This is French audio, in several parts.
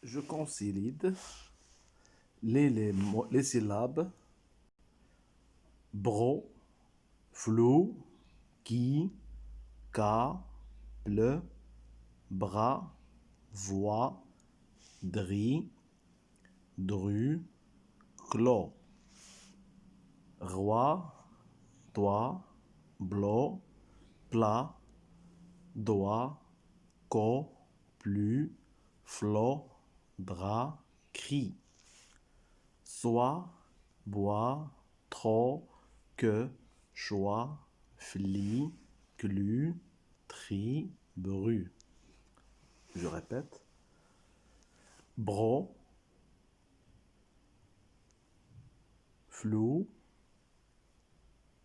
Je consolide les syllabes bro, flou, qui, ca, ple, bras, voix, dri, dru, clos, roi, toi, blo, plat, doigt, co, plus, flot, drap, cri, soit, bois, trop, que, choix, fli, glu, tri, bru. Je répète. Bro, flou,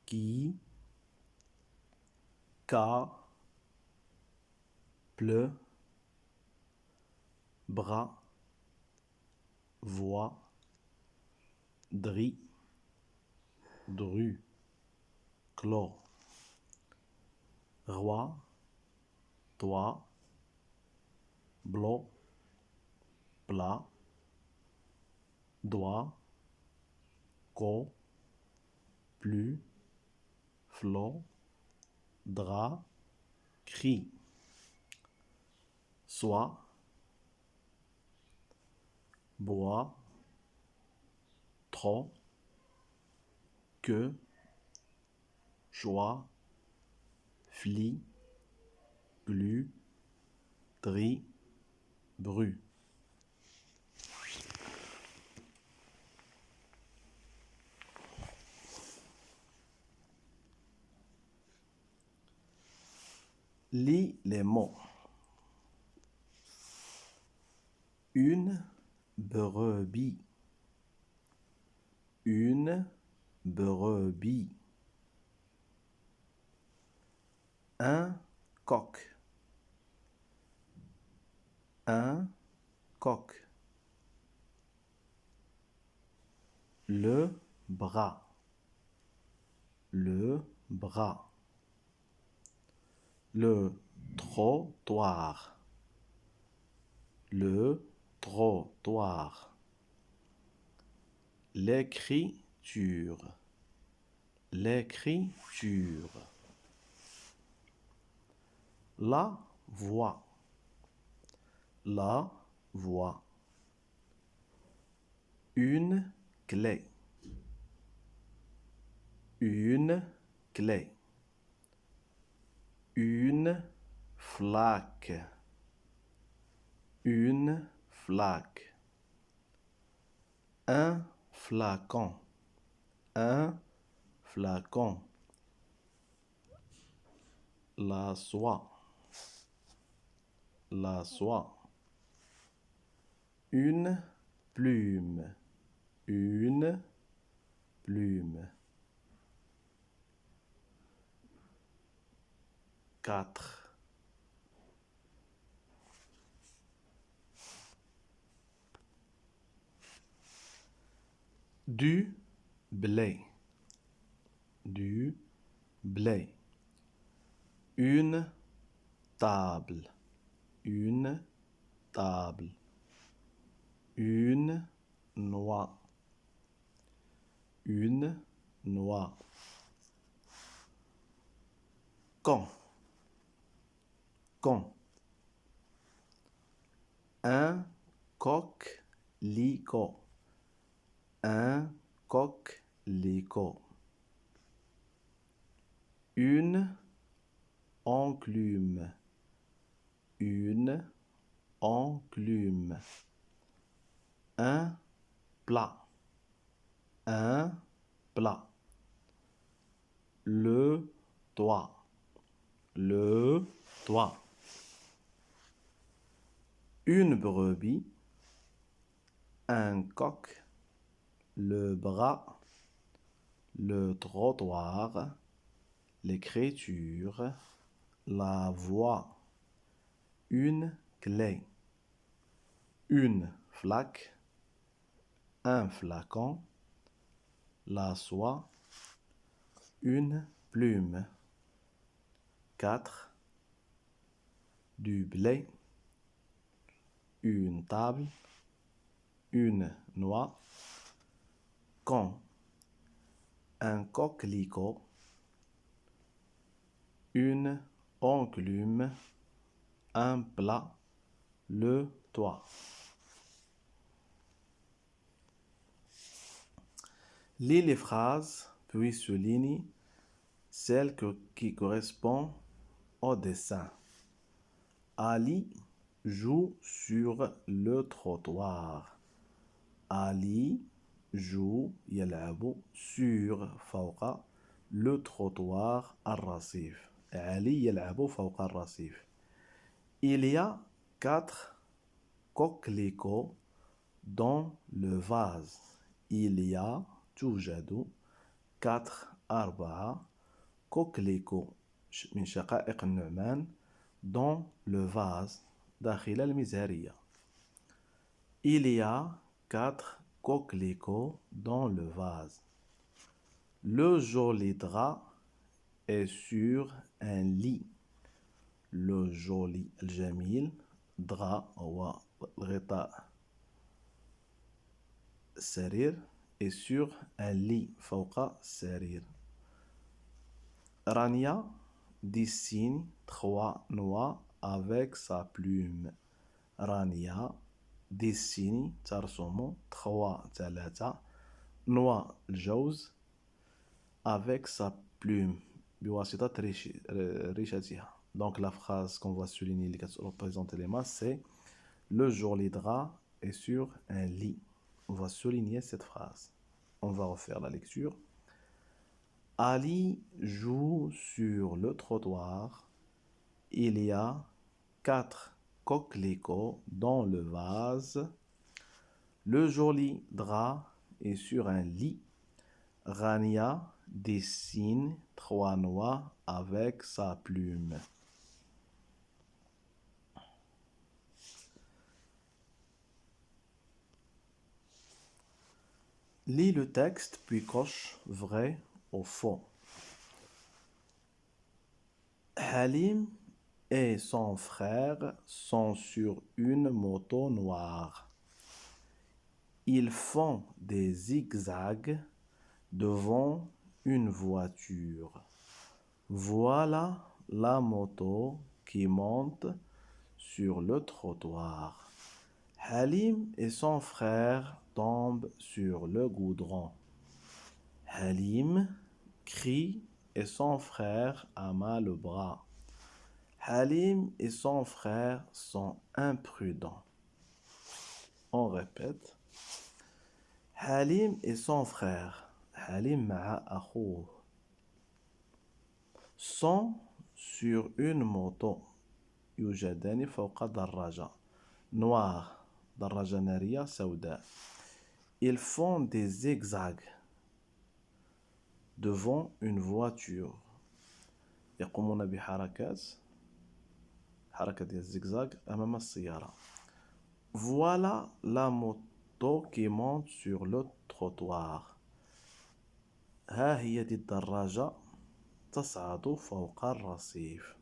qui, ca, ple, bras, voix, dri, dru, clos, roi, toi, blo, plat, doigt, co, plus, flot, drap, cri, soit, bois, trop, que, choix, fli, glu, dri, bru. Lis les mots. Une brebis. Une brebis. Un coq. Un coq. Le bras. Le bras. Le trottoir. Le trottoir. L'écriture. L'écriture. La voix. La voix. Une clé. Une clé. Une flaque. Une flaque. Un flacon. Un flacon. La soie. La soie. Une plume. Une plume. 4. Du blé. Du blé. Une table. Une table. Une noix. Une noix. Con. Con. Un coquelicot. Un coquelicot. Une enclume. Une enclume. Un plat. Un plat. Le toit. Le toit. Une brebis. Un coq. Le bras. Le trottoir. L'écriture. La voix. Une clé. Une flaque. Un flacon. La soie. Une plume. 4. Du blé. Une table. une noix. Quand un coquelicot, une enclume, un plat, le toit. Lis les phrases, puis souligne celle qui correspond au dessin. Ali joue sur le trottoir. Ali joue يلعب sur فوق le trottoir الرصيف. علي يلعب فوق الرصيف. Il y a 4 coquelicots dans le vase. Il y a توجد 4 coquelicots من شقائق النعمان dans le vase داخل المزهرية. Il y a 4 coquelicots dans le vase. Le joli drap est sur un lit. Le joli الجميل drap هو الغطاء السرير est sur un lit فوق السرير. Rania dessine 3 noix avec sa plume. Rania dessine ترسم 3 noix الجوز avec sa plume بواسطة ريشتها. Donc la phrase qu'on va souligner qui représente les masses, c'est le joli drap est sur un lit. On va souligner cette phrase. On va refaire la lecture. Ali joue sur le trottoir. Il y a 4 coquelicots dans le vase. Le joli drap est sur un lit. Rania dessine 3 noix avec sa plume. Lis le texte puis coche vrai ou faux. Halim et son frère sont sur une moto noire. Ils font des zigzags devant une voiture. Voilà la moto qui monte sur le trottoir. Halim et son frère tombent sur le goudron. Halim crie et son frère a mal au bras. Halim et son frère sont imprudents. On répète. Halim et son frère, Halim مع أخوه, sont sur une moto. يوجدان فوق دراجة. Noir, دراجة نارية سوداء. Ils font des zigzags devant une voiture. يقومون بحركات حركة ديال الزجزاج أمام السيارة. Voilà la moto qui monte sur le trottoir. ها هي دي الدراجة تصعد فوق الرصيف.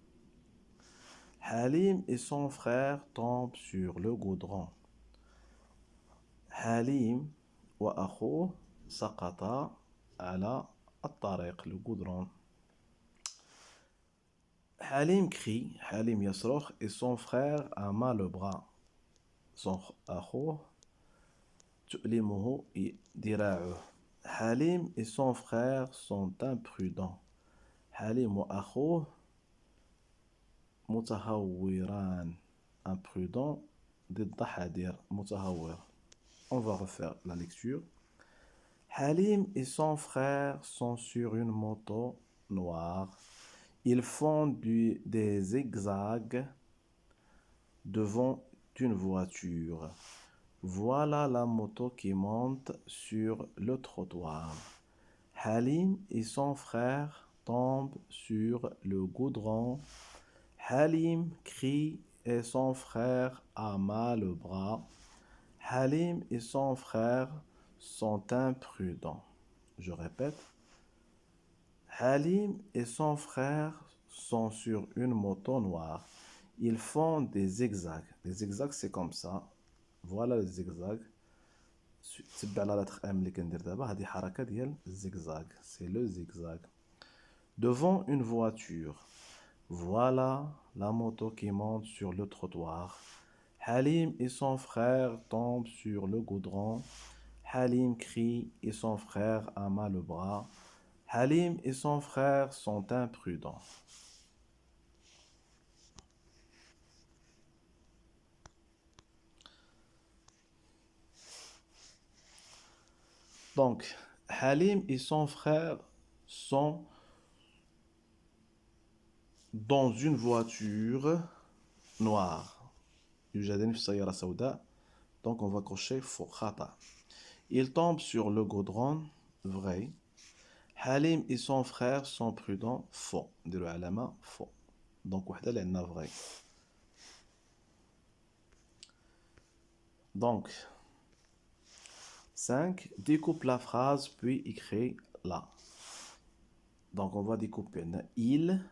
Halim et son frère tombent sur le goudron. Halim وأخوه سقطا على الطريق le goudron. Halim crie, Halim يصرخ et son frère a mal au bras. Son أخوه تؤلمه ذراعه. Halim et son frère sont imprudents. Halim وأخوه متهوران. Imprudent ضد حذر متهور. On va refaire la lecture. Halim et son frère sont sur une moto noire. Ils font des zigzags devant une voiture. Voilà la moto qui monte sur le trottoir. Halim et son frère tombent sur le goudron. Halim crie et son frère a mal au bras. Halim et son frère sont imprudents. Je répète. Halim et son frère sont sur une moto noire. Ils font des zigzags. Les zigzags, c'est comme ça. Voilà les zigzags. تبع لا lettre M اللي كندير دابا هذه حركة ديال zigzag. C'est le zigzag. Devant une voiture. Voilà la moto qui monte sur le trottoir. Halim et son frère tombent sur le goudron. Halim crie et son frère abat le bras. Halim et son frère sont imprudents. Donc, Halim et son frère sont dans une voiture noire. يوجدان في سيارة سوداء. Donc, on va cocher faux, khata. Ils tombent sur le goudron, vrai. Halim et son frère sont prudents, faux. نديرو علامة faux. Donc, وحدة اللي عندنا vrai. Donc, 5. Découpe la phrase puis écris-la. Donc, on va découper. Il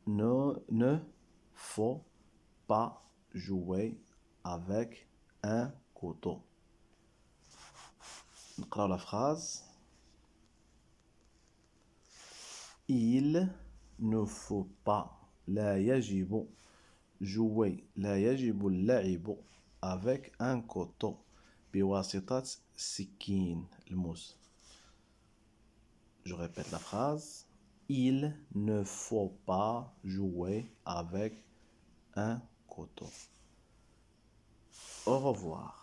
ne faut pas jouer avec un couteau. نقرأ la phrase. Il ne faut pas, لا يجب jouer, لا يجب اللعب avec un couteau بواسطة سكين الموس. Je répète la phrase. Il ne faut pas jouer avec un couteau. Au revoir.